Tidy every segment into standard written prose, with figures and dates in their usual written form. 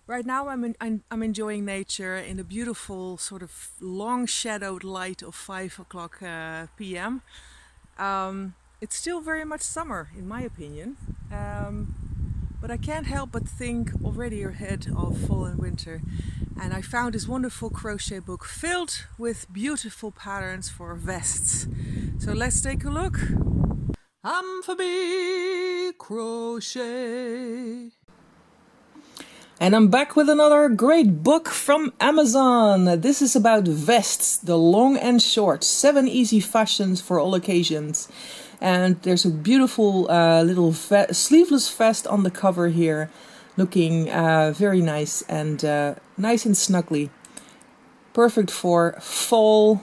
Right now I'm enjoying nature in the beautiful sort of long shadowed light of 5 o'clock p.m. It's still very much summer in my opinion, but I can't help but think already ahead of fall and winter. And I found this wonderful crochet book filled with beautiful patterns for vests. So let's take a look. Abbey Crochet. And I'm back with another great book from Amazon. This is about vests, the long and short, 7 easy fashions for all occasions. And there's a beautiful little sleeveless vest on the cover here, looking very nice and snuggly. Perfect for fall.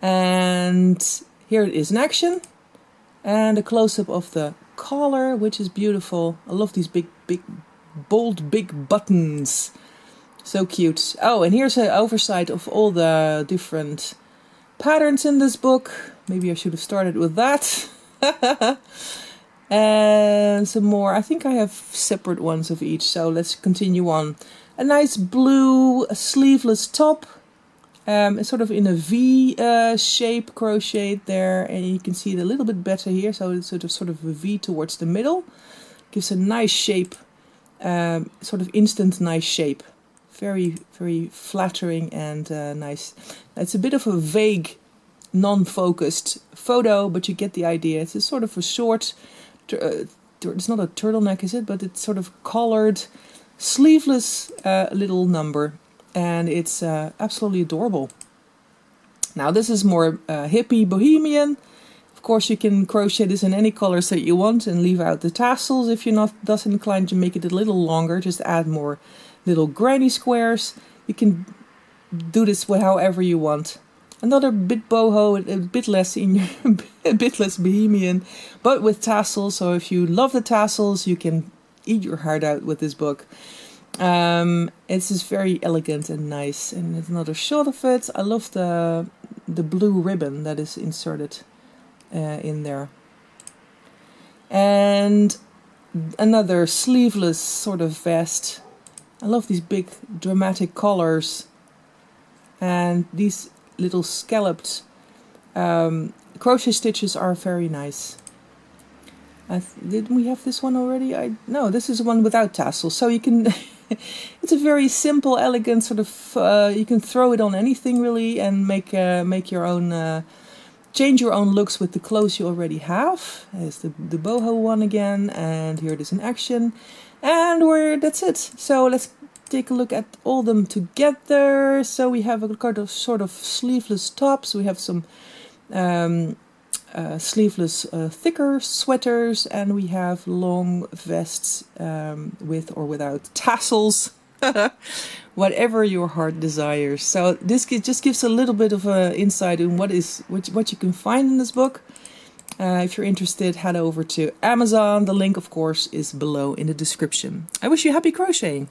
And here it is in action. And a close-up of the collar, which is beautiful. I love these big bold big buttons, so cute. Oh, and here's an oversight of all the different patterns in this book. Maybe I should have started with that. And some more. I think I have separate ones of each, so let's continue on. A nice blue sleeveless top. It's sort of in a V shape crocheted there, and you can see it a little bit better here, so it's sort of a V towards the middle. Gives a nice shape. Sort of instant nice shape, very flattering and nice. It's a bit of a vague, non-focused photo, but you get the idea. It's a sort of a short, it's not a turtleneck, is it? But it's sort of collared, sleeveless little number, and it's absolutely adorable. Now this is more hippie bohemian. Of course, you can crochet this in any colors that you want and leave out the tassels if you're not thus inclined to make it a little longer. Just add more little granny squares. You can do this however you want. Another bit boho, a bit less a bit less bohemian, but with tassels. So if you love the tassels, you can eat your heart out with this book. It's just very elegant and nice. And there's another shot of it. I love the blue ribbon that is inserted in there. And another sleeveless sort of vest. I love these big dramatic collars and these little scalloped crochet stitches are very nice. Didn't we have this one already? No, this is one without tassels, so you can it's a very simple, elegant sort of you can throw it on anything really and make your own change your own looks with the clothes you already have. There's the boho one again, and here it is in action. And that's it. So let's take a look at all them together. So we have a kind of sort of sleeveless tops. We have some sleeveless thicker sweaters, and we have long vests with or without tassels. Whatever your heart desires. So this just gives a little bit of an insight in what you can find in this book. If you're interested, head over to Amazon. The link, of course, is below in the description. I wish you happy crocheting.